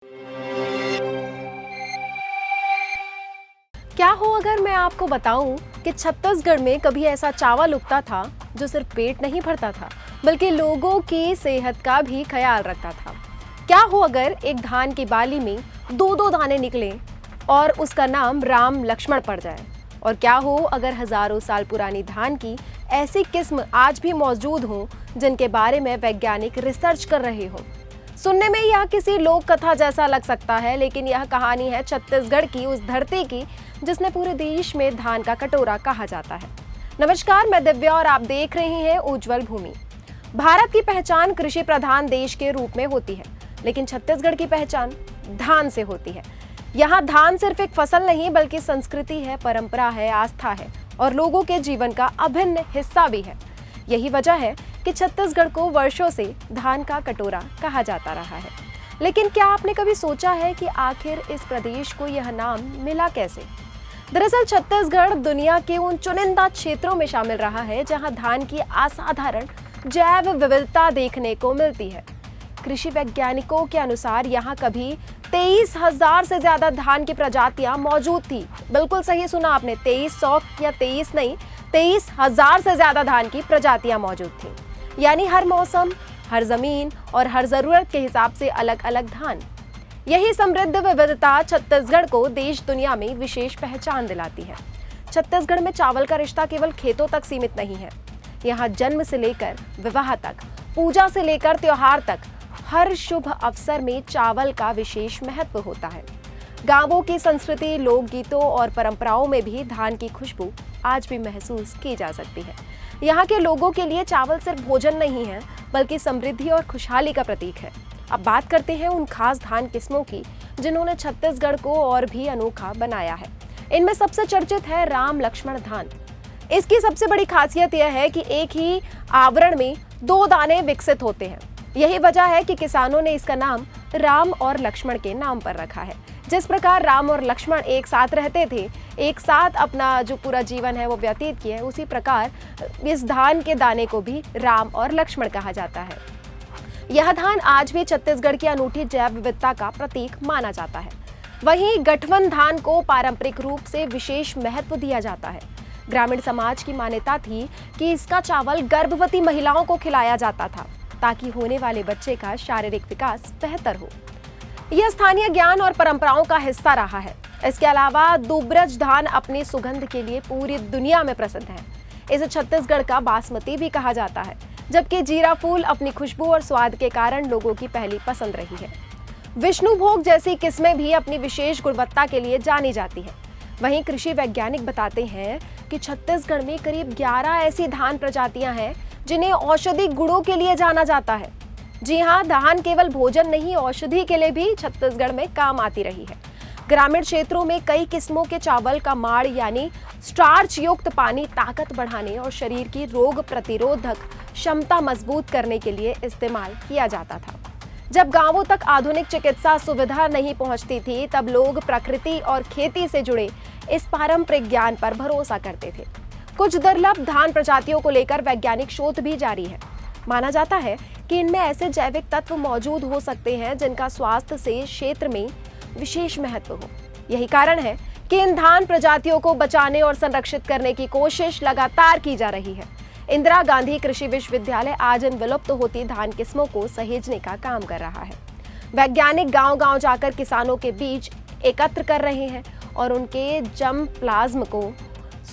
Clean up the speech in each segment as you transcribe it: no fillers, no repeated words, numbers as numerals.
क्या हो अगर मैं आपको बताऊं कि छत्तीसगढ़ में कभी ऐसा चावल उगता था जो सिर्फ पेट नहीं भरता था बल्कि लोगों की सेहत का भी ख्याल रखता था। क्या हो अगर एक धान की बाली में दो दो दाने निकले और उसका नाम राम लक्ष्मण पड़ जाए। और क्या हो अगर हजारों साल पुरानी धान की ऐसी किस्म आज भी मौजूद हो जिनके बारे में वैज्ञानिक रिसर्च कर रहे हो। सुनने में यह किसी लोक कथा जैसा लग सकता है, लेकिन यह कहानी है छत्तीसगढ़ की, उस धरती की जिसने पूरे देश में धान का कटोरा कहा जाता है। नमस्कार, मैं दिव्या और आप देख रहे हैं उज्जवल भूमि। भारत की पहचान कृषि प्रधान देश के रूप में होती है, लेकिन छत्तीसगढ़ की पहचान धान से होती है। यहाँ धान सिर्फ एक फसल नहीं बल्कि संस्कृति है, परंपरा है, आस्था है और लोगों के जीवन का अभिन्न हिस्सा भी है। यही वजह है कि छत्तीसगढ़ को वर्षों से धान का कटोरा कहा जाता रहा है। लेकिन क्या आपने कभी सोचा है कि आखिर इस प्रदेश को यह नाम मिला कैसे? दरअसल छत्तीसगढ़ दुनिया के उन चुनिंदा क्षेत्रों में शामिल रहा है जहां धान की असाधारण जैव विविधता देखने को मिलती है। कृषि वैज्ञानिकों के अनुसार यहाँ कभी 23,000 से ज्यादा धान की प्रजातियां मौजूद थी। बिल्कुल सही सुना आपने, 2300 या 23 नहीं, 23,000 से ज्यादा धान की प्रजातियां मौजूद थी। यानी हर मौसम, हर जमीन और हर जरूरत के हिसाब से अलग अलग धान। यही समृद्ध विविधता छत्तीसगढ़ को देश दुनिया में विशेष पहचान दिलाती है। छत्तीसगढ़ में चावल का रिश्ता केवल खेतों तक सीमित नहीं है। यहाँ जन्म से लेकर विवाह तक, पूजा से लेकर त्योहार तक हर शुभ अवसर में चावल का विशेष महत्व होता है। गांवों की संस्कृति, लोकगीतों और परंपराओं में भी धान की खुशबू आज भी महसूस की जा सकती है। यहाँ के लोगों के लिए चावल सिर्फ भोजन नहीं है बल्कि समृद्धि और खुशहाली का प्रतीक है। अब बात करते हैं उन खास धान किस्मों की जिन्होंने छत्तीसगढ़ को और भी अनोखा बनाया है। इनमें सबसे चर्चित है राम लक्ष्मण धान। इसकी सबसे बड़ी खासियत यह है कि एक ही आवरण में दो दाने विकसित होते हैं। यही वजह है कि किसानों ने इसका नाम राम और लक्ष्मण के नाम पर रखा है। जिस प्रकार राम और लक्ष्मण एक साथ रहते थे, एक साथ अपना जो पूरा जीवन है वो व्यतीत किए, उसी प्रकार इस धान के दाने को भी राम और लक्ष्मण कहा जाता है। यह धान आज भी छत्तीसगढ़ की अनूठी जैव विविधता का प्रतीक माना जाता है। वहीं गठवन धान को पारंपरिक रूप से विशेष महत्व दिया जाता है। ग्रामीण समाज की मान्यता थी कि इसका चावल गर्भवती महिलाओं को खिलाया जाता था ताकि होने वाले बच्चे का शारीरिक विकास बेहतर हो। यह स्थानीय ज्ञान और परंपराओं का हिस्सा रहा है। इसके अलावा दुबरज धान अपनी सुगंध के लिए पूरी दुनिया में प्रसिद्ध है। इसे छत्तीसगढ़ का बासमती भी कहा जाता है, जबकि जीरा फूल अपनी खुशबू और स्वाद के कारण लोगों की पहली पसंद रही है। विष्णुभोग जैसी किस्में भी अपनी विशेष गुणवत्ता के लिए जानी जाती है। वहीं कृषि वैज्ञानिक बताते हैं कि छत्तीसगढ़ में करीब 11 ऐसी धान प्रजातियां हैं जिन्हें औषधि गुणों के लिए जाना जाता है। जी हाँ, धान केवल भोजन नहीं, औषधि के लिए भी छत्तीसगढ़ में काम आती रही है। ग्रामीण क्षेत्रों में कई किस्मों के चावल का माड़ यानी स्टार्च युक्त पानी ताकत बढ़ाने और शरीर की रोग प्रतिरोधक क्षमता मजबूत करने के लिए इस्तेमाल किया जाता था। जब गांवों तक आधुनिक चिकित्सा सुविधा नहीं पहुंचती थी, तब लोग प्रकृति और खेती से जुड़े इस पारंपरिक ज्ञान पर भरोसा करते थे। कुछ दुर्लभ धान प्रजातियों को लेकर वैज्ञानिक शोध भी जारी है। माना जाता है कि इनमें ऐसे जैविक तत्व मौजूद हो सकते हैं जिनका स्वास्थ्य से क्षेत्र में विशेष महत्व हो। यही कारण है कि इन धान प्रजातियों को बचाने और संरक्षित करने की कोशिश लगातार की जा रही है। इंदिरा गांधी कृषि विश्वविद्यालय आज इन विलुप्त होती धान किस्मों को सहेजने का काम कर रहा है। वैज्ञानिक गांव-गांव जाकर किसानों के बीज एकत्र कर रहे हैं और उनके जर्म प्लाज्म को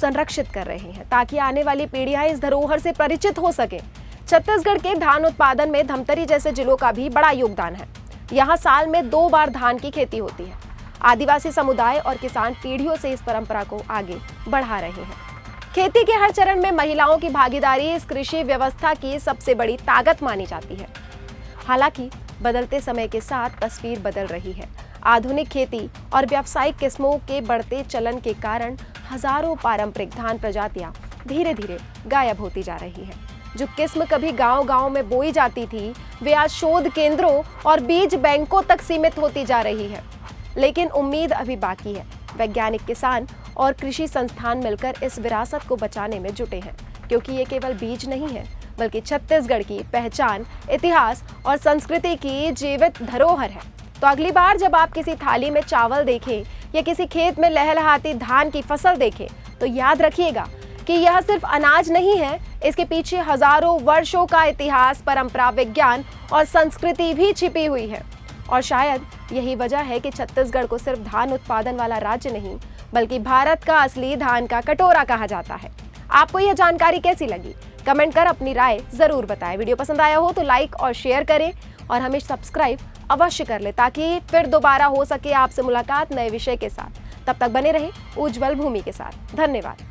संरक्षित कर रहे हैं ताकि आने वाली पीढ़ियां इस धरोहर से परिचित हो सके। छत्तीसगढ़ के धान उत्पादन में धमतरी जैसे जिलों का भी बड़ा योगदान है। यहाँ साल में 2 बार धान की खेती होती है। आदिवासी समुदाय और किसान पीढ़ियों से इस परंपरा को आगे बढ़ा रहे हैं। खेती के हर चरण में महिलाओं की भागीदारी इस कृषि व्यवस्था की सबसे बड़ी ताकत मानी जाती है। हालांकि बदलते समय के साथ तस्वीर बदल रही है। आधुनिक खेती और व्यावसायिक किस्मों के बढ़ते चलन के कारण हजारों पारंपरिक धान प्रजातियां धीरे धीरे गायब होती जा रही है। जो किस्म कभी गांव-गांव में बोई जाती थी, वे आज शोध केंद्रों और बीज बैंकों तक सीमित होती जा रही है। लेकिन उम्मीद अभी बाकी है। वैज्ञानिक, किसान और कृषि संस्थान मिलकर इस विरासत को बचाने में जुटे हैं, क्योंकि ये केवल बीज नहीं है बल्कि छत्तीसगढ़ की पहचान, इतिहास और संस्कृति की जीवित धरोहर है। तो अगली बार जब आप किसी थाली में चावल देखें या किसी खेत में लहलहाती धान की फसल देखें तो याद रखिएगा कि यह सिर्फ अनाज नहीं है, इसके पीछे हजारों वर्षों का इतिहास, परंपरा, विज्ञान और संस्कृति भी छिपी हुई है। और शायद यही वजह है कि छत्तीसगढ़ को सिर्फ धान उत्पादन वाला राज्य नहीं बल्कि भारत का असली धान का कटोरा कहा जाता है। आपको यह जानकारी कैसी लगी? कमेंट कर अपनी राय जरूर बताएं। वीडियो पसंद आया हो तो लाइक और शेयर करें और हमें सब्सक्राइब अवश्य कर ले ताकि फिर दोबारा हो सके आपसे मुलाकात नए विषय के साथ। तब तक बने रहे उज्जवल भूमि के साथ। धन्यवाद।